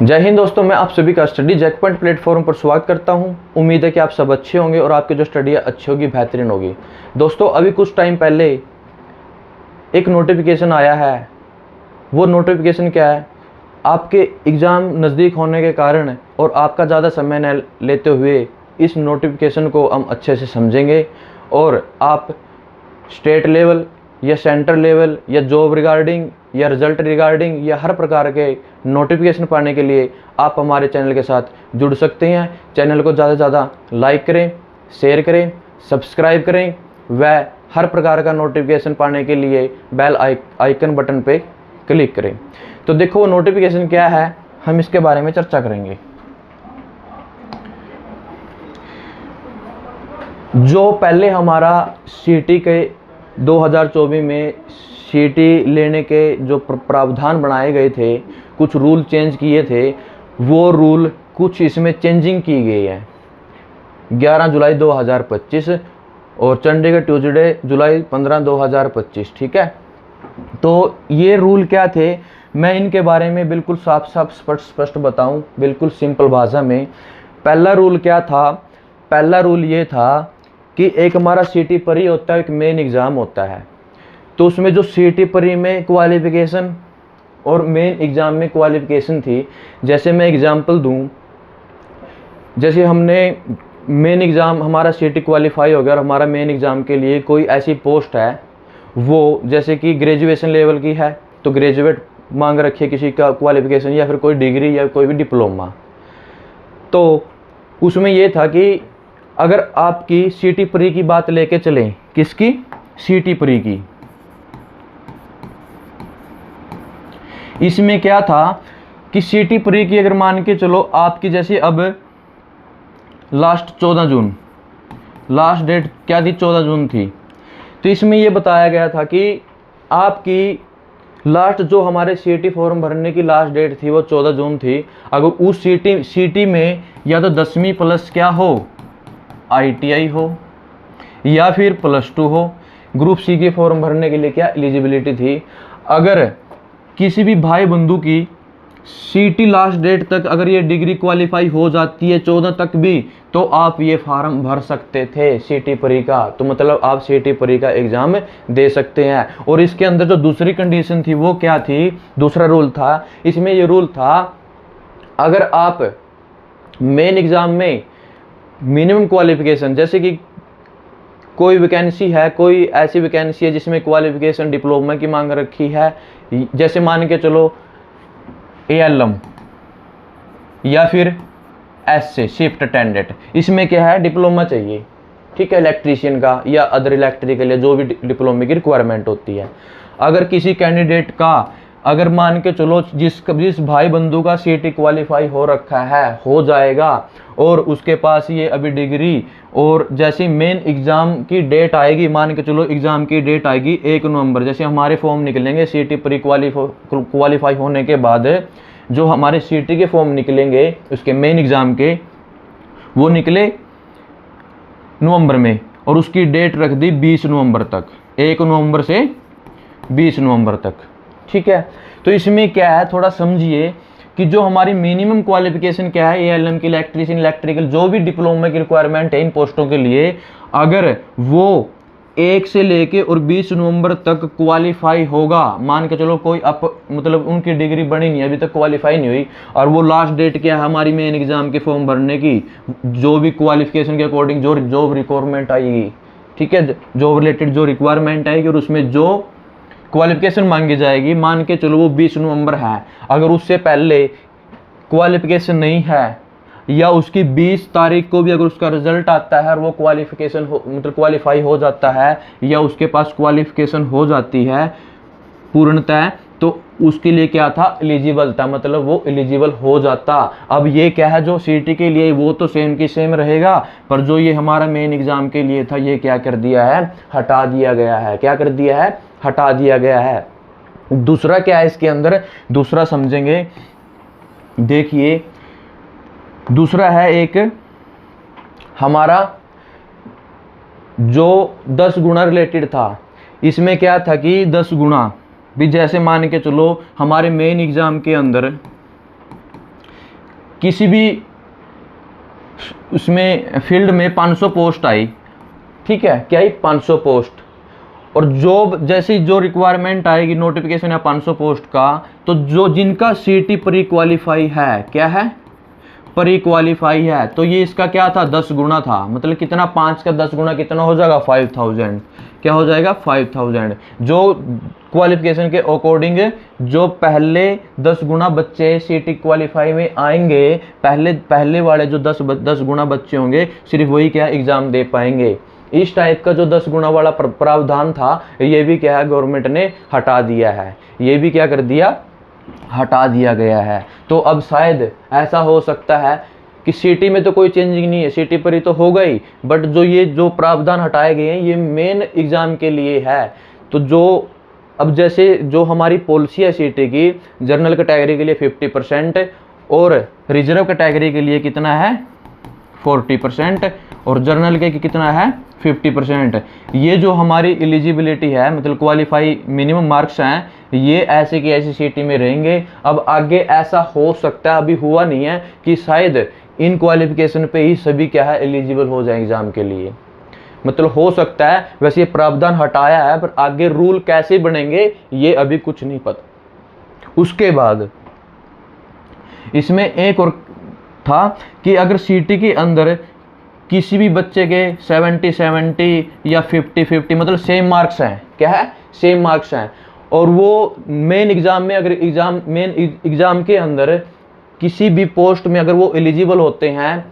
जय हिंद दोस्तों, मैं आप सभी का स्टडी जैक पॉइंट प्लेटफॉर्म पर स्वागत करता हूं। उम्मीद है कि आप सब अच्छे होंगे और आपकी जो स्टडी है अच्छी होगी, बेहतरीन होगी। दोस्तों, अभी कुछ टाइम पहले एक नोटिफिकेशन आया है। वो नोटिफिकेशन क्या है? आपके एग्ज़ाम नज़दीक होने के कारण और आपका ज़्यादा समय न लेते हुए इस नोटिफिकेशन को हम अच्छे से समझेंगे और आप स्टेट लेवल या सेंटर लेवल या जॉब रिगार्डिंग या रिज़ल्ट रिगार्डिंग या हर प्रकार के नोटिफिकेशन पाने के लिए आप हमारे चैनल के साथ जुड़ सकते हैं। चैनल को ज़्यादा से ज़्यादा लाइक करें, शेयर करें, सब्सक्राइब करें व हर प्रकार का नोटिफिकेशन पाने के लिए बेल आइकन बटन पे क्लिक करें। तो देखो वो नोटिफिकेशन क्या है, हम इसके बारे में चर्चा करेंगे। जो पहले हमारा सीटी के 2024 में सीटी लेने के जो प्रावधान बनाए गए थे, कुछ रूल चेंज किए थे, वो रूल कुछ इसमें चेंजिंग की गई है। 11 जुलाई 2025 और चंडीगढ़ ट्यूसडे जुलाई 15 2025। ठीक है, तो ये रूल क्या थे, मैं इनके बारे में बिल्कुल साफ साफ स्पष्ट बताऊं, बिल्कुल सिंपल भाषा में। पहला रूल क्या था? पहला रूल ये था कि एक हमारा सीटी परी होता है, एक मेन एग्ज़ाम होता है। तो उसमें जो सीटी परी में क्वालिफ़िकेशन और मेन एग्ज़ाम में क्वालिफ़िकेशन थी, जैसे मैं एग्ज़ाम्पल दूं, जैसे हमने मेन एग्ज़ाम हमारा सीटी क्वालिफाई हो गया और हमारा मेन एग्ज़ाम के लिए कोई ऐसी पोस्ट है, वो जैसे कि ग्रेजुएशन लेवल की है तो ग्रेजुएट मांग रखी है किसी का क्वालिफ़िकेशन, या फिर कोई डिग्री या कोई भी डिप्लोमा। तो उसमें ये था कि अगर आपकी सीटी प्री की बात लेके चलें, किसकी? सीटी प्री की। इसमें क्या था कि सीटी प्री की अगर मान के चलो आपकी, जैसे अब लास्ट 14 जून लास्ट डेट क्या थी? 14 जून थी। तो इसमें ये बताया गया था कि आपकी लास्ट जो हमारे सीटी फॉर्म भरने की लास्ट डेट थी वो 14 जून थी। अगर उस सीटी में या तो 10वीं प्लस क्या हो, ITI हो, या फिर +2 हो। ग्रुप सी के फॉर्म भरने के लिए क्या एलिजिबिलिटी थी? अगर किसी भी भाई बंधु की सीटी लास्ट डेट तक अगर ये डिग्री क्वालिफाई हो जाती है 14 तक भी, तो आप ये फार्म भर सकते थे सीटी परी का। तो मतलब आप सीटी परी का एग्ज़ाम दे सकते हैं। और इसके अंदर जो दूसरी कंडीशन थी वो क्या थी? दूसरा रूल था, इसमें ये रूल था, अगर आप मेन एग्ज़ाम में मिनिमम क्वालिफिकेशन, जैसे कि कोई वैकेंसी है, कोई ऐसी वैकेंसी है जिसमें क्वालिफिकेशन डिप्लोमा की मांग रखी है, जैसे मान के चलो ALM या फिर SC शिफ्ट अटेंडेंट, इसमें क्या है? डिप्लोमा चाहिए। ठीक है, इलेक्ट्रीशियन का या अदर इलेक्ट्रिकल या जो भी डिप्लोमा की रिक्वायरमेंट होती है। अगर किसी कैंडिडेट का, अगर मान के चलो जिस भाई बंधु का सीटी क्वालिफाई हो रखा है, हो जाएगा, और उसके पास ये अभी डिग्री, और जैसे मेन एग्ज़ाम की डेट आएगी, मान के चलो एग्ज़ाम की डेट आएगी 1 नवंबर, जैसे हमारे फॉर्म निकलेंगे सीटी प्री क्वालिफाई होने के बाद, जो हमारे सीटी के फॉर्म निकलेंगे उसके मेन एग्ज़ाम के, वो निकले नवंबर में और उसकी डेट रख दी 20 नवंबर तक, 1 नवंबर से 20 नवंबर तक। ठीक है, तो इसमें क्या है, थोड़ा समझिए कि जो हमारी मिनिमम क्वालिफिकेशन क्या है, ALM की, इलेक्ट्रीशियन, इलेक्ट्रिकल, जो भी डिप्लोमा की रिक्वायरमेंट है इन पोस्टों के लिए, अगर वो 1 से लेके और 20 नवंबर तक क्वालिफाई होगा, मान के चलो कोई मतलब उनकी डिग्री बनी नहीं, अभी तक क्वालिफाई नहीं हुई, और वो लास्ट डेट क्या है हमारी मेन एग्ज़ाम के फॉर्म भरने की, जो भी क्वालिफिकेशन के अकॉर्डिंग जो जॉब रिक्वायरमेंट आएगी, ठीक है, जॉब रिलेटेड जो रिक्वायरमेंट आएगी और उसमें जो क्वालिफिकेशन मांगी जाएगी, मान के चलो वो 20 नवंबर है, अगर उससे पहले क्वालिफिकेशन नहीं है, या उसकी 20 तारीख को भी अगर उसका रिजल्ट आता है और वो क्वालिफिकेशन मतलब क्वालिफाई हो जाता है, या उसके पास क्वालिफिकेशन हो जाती है पूर्णतः, तो उसके लिए क्या था? एलिजिबल था, मतलब वो एलिजिबल हो जाता। अब ये क्या है, जो सीटी के लिए वो तो सेम की सेम रहेगा, पर जो ये हमारा मेन एग्ज़ाम के लिए था, ये क्या कर दिया है? हटा दिया गया है। क्या कर दिया है? हटा दिया गया है। दूसरा क्या है इसके अंदर? दूसरा समझेंगे, देखिए दूसरा है एक हमारा जो 10 गुना रिलेटेड था। इसमें क्या था कि 10 गुना भी, जैसे मान के चलो हमारे मेन एग्ज़ाम के अंदर किसी भी उसमें फील्ड में 500 पोस्ट आई, ठीक है, क्या आई 500 पोस्ट, और जॉब जैसी जो रिक्वायरमेंट आएगी नोटिफिकेशन या 500 पोस्ट का, तो जो जिनका सीटी प्री क्वालिफाई है, क्या है, प्री क्वालिफाई है, तो ये इसका क्या था 10 गुना था, मतलब कितना 5 का 10 गुना कितना हो जाएगा 5000, क्या हो जाएगा 5000। जो क्वालिफिकेशन के अकॉर्डिंग जो पहले 10 गुना बच्चे सीटी क्वालिफाई में आएंगे, पहले वाले जो 10 गुना बच्चे होंगे सिर्फ वही क्या एग्जाम दे पाएंगे। इस टाइप का जो 10 गुना वाला प्रावधान था ये भी क्या है गवर्नमेंट ने हटा दिया है, ये भी क्या कर दिया, हटा दिया गया है। तो अब शायद ऐसा हो सकता है कि सिटी में तो कोई चेंजिंग नहीं है, सिटी पर ही तो हो गई, बट जो ये प्रावधान हटाए गए हैं ये मेन एग्जाम के लिए है। तो जो अब जैसे जो हमारी पॉलिसी है सिटी की, जनरल कैटेगरी के लिए 50% और रिजर्व कैटेगरी के लिए कितना है 40% और जनरल के कितना है 50%। ये जो हमारी एलिजिबिलिटी है, मतलब क्वालिफाई मिनिमम मार्क्स हैं, ये ऐसे की ऐसी सिटी में रहेंगे। अब आगे ऐसा हो सकता है, अभी हुआ नहीं है, कि शायद इन क्वालिफिकेशन पे ही सभी क्या है एलिजिबल हो जाए एग्जाम के लिए, मतलब हो सकता है। वैसे ये प्रावधान हटाया है, पर आगे रूल कैसे बनेंगे ये अभी कुछ नहीं पता। उसके बाद इसमें एक और था कि अगर सिटी के अंदर किसी भी बच्चे के 70-70 या 50-50 मतलब सेम मार्क्स हैं, क्या है सेम मार्क्स हैं, और वो मेन एग्जाम में अगर मेन एग्जाम के अंदर किसी भी पोस्ट में अगर वो एलिजिबल होते हैं,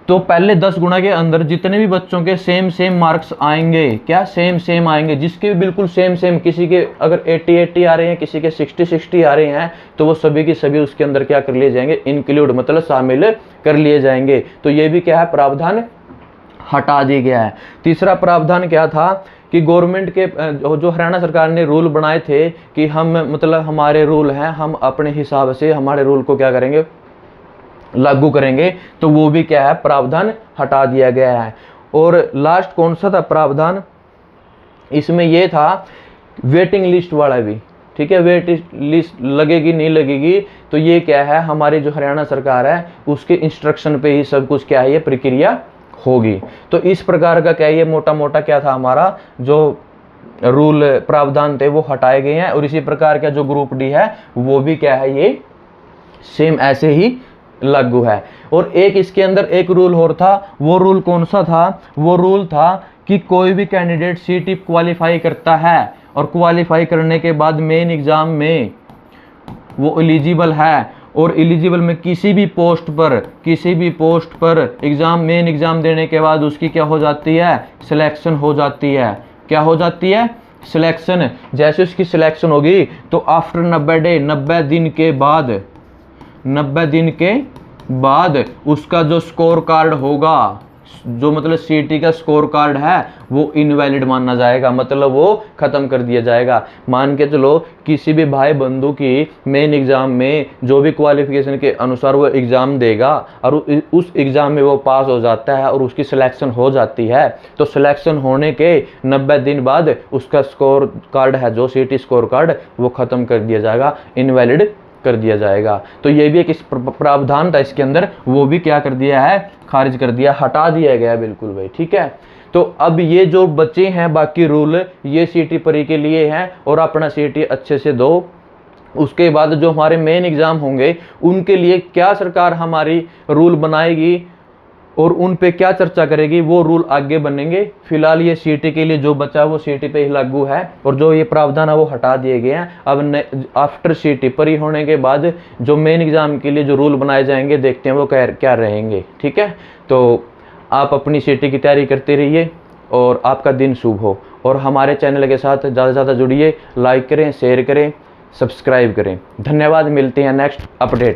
तो पहले 10 गुना के अंदर जितने भी बच्चों के सेम मार्क्स आएंगे, क्या सेम आएंगे, जिसके भी बिल्कुल सेम, किसी के अगर 80 आ रहे हैं, किसी के 60 आ रहे हैं, तो वो सभी के सभी उसके अंदर क्या कर लिए जाएंगे, इंक्लूड मतलब शामिल कर लिए जाएंगे। तो ये भी क्या है प्रावधान हटा दिया गया है। तीसरा प्रावधान क्या था कि गवर्नमेंट के जो हरियाणा सरकार ने रूल बनाए थे कि हम मतलब हमारे रूल हैं, हम अपने हिसाब से हमारे रूल को क्या करेंगे लागू करेंगे, तो वो भी क्या है प्रावधान हटा दिया गया है। और लास्ट कौन सा था प्रावधान, इसमें ये था वेटिंग लिस्ट वाला भी, ठीक है, वेट लिस्ट लगेगी नहीं लगेगी, तो ये क्या है हमारी जो हरियाणा सरकार है उसके इंस्ट्रक्शन पे ही सब कुछ क्या है ये प्रक्रिया होगी। तो इस प्रकार का क्या ये मोटा मोटा क्या था हमारा जो रूल प्रावधान थे वो हटाए गए हैं। और इसी प्रकार का जो ग्रुप डी है वो भी क्या है ये सेम ऐसे ही लागू है। और एक इसके अंदर एक रूल और था, वो रूल कौन सा था, वो रूल था कि कोई भी कैंडिडेट सीटी क्वालिफाई करता है और क्वालिफाई करने के बाद मेन एग्जाम में वो एलिजिबल है, और एलिजिबल में किसी भी पोस्ट पर एग्जाम मेन एग्जाम देने के बाद उसकी क्या हो जाती है सिलेक्शन हो जाती है, क्या हो जाती है सिलेक्शन। जैसे उसकी सिलेक्शन होगी तो आफ्टर 90 दिन के बाद 90 दिन के बाद उसका जो स्कोर कार्ड होगा, जो मतलब सीटी का स्कोर कार्ड है वो इनवैलिड माना जाएगा, मतलब वो खत्म कर दिया जाएगा। मान के चलो किसी भी भाई बंधु की मेन एग्जाम में जो भी क्वालिफिकेशन के अनुसार वो एग्जाम देगा और उस एग्जाम में वो पास हो जाता है और उसकी सिलेक्शन हो जाती है, तो सिलेक्शन होने के 90 दिन बाद उसका स्कोर कार्ड है जो सीटी स्कोर कार्ड वो खत्म कर दिया जाएगा, इनवैलिड कर दिया जाएगा। तो ये भी एक इस प्रावधान था इसके अंदर, वो भी क्या कर दिया है खारिज कर दिया, हटा दिया गया बिल्कुल भाई, ठीक है। तो अब ये जो बचे हैं बाकी रूल ये सीटी प्री के लिए हैं, और अपना सीटी अच्छे से दो। उसके बाद जो हमारे मेन एग्जाम होंगे उनके लिए क्या सरकार हमारी रूल बनाएगी और उन पे क्या चर्चा करेगी वो रूल आगे बनेंगे। फिलहाल ये सीटी के लिए जो बचा है वो सीटी पे ही लागू है, और जो ये प्रावधान है वो हटा दिए गए हैं। अब आफ्टर सीटी प्री होने के बाद जो मेन एग्जाम के लिए जो रूल बनाए जाएंगे देखते हैं वो क्या रहेंगे, ठीक है। तो आप अपनी सीटी की तैयारी करते रहिए और आपका दिन शुभ हो, और हमारे चैनल के साथ ज़्यादा से ज़्यादा जुड़िए, लाइक करें, शेयर करें, सब्सक्राइब करें। धन्यवाद, मिलते हैं नेक्स्ट अपडेट में।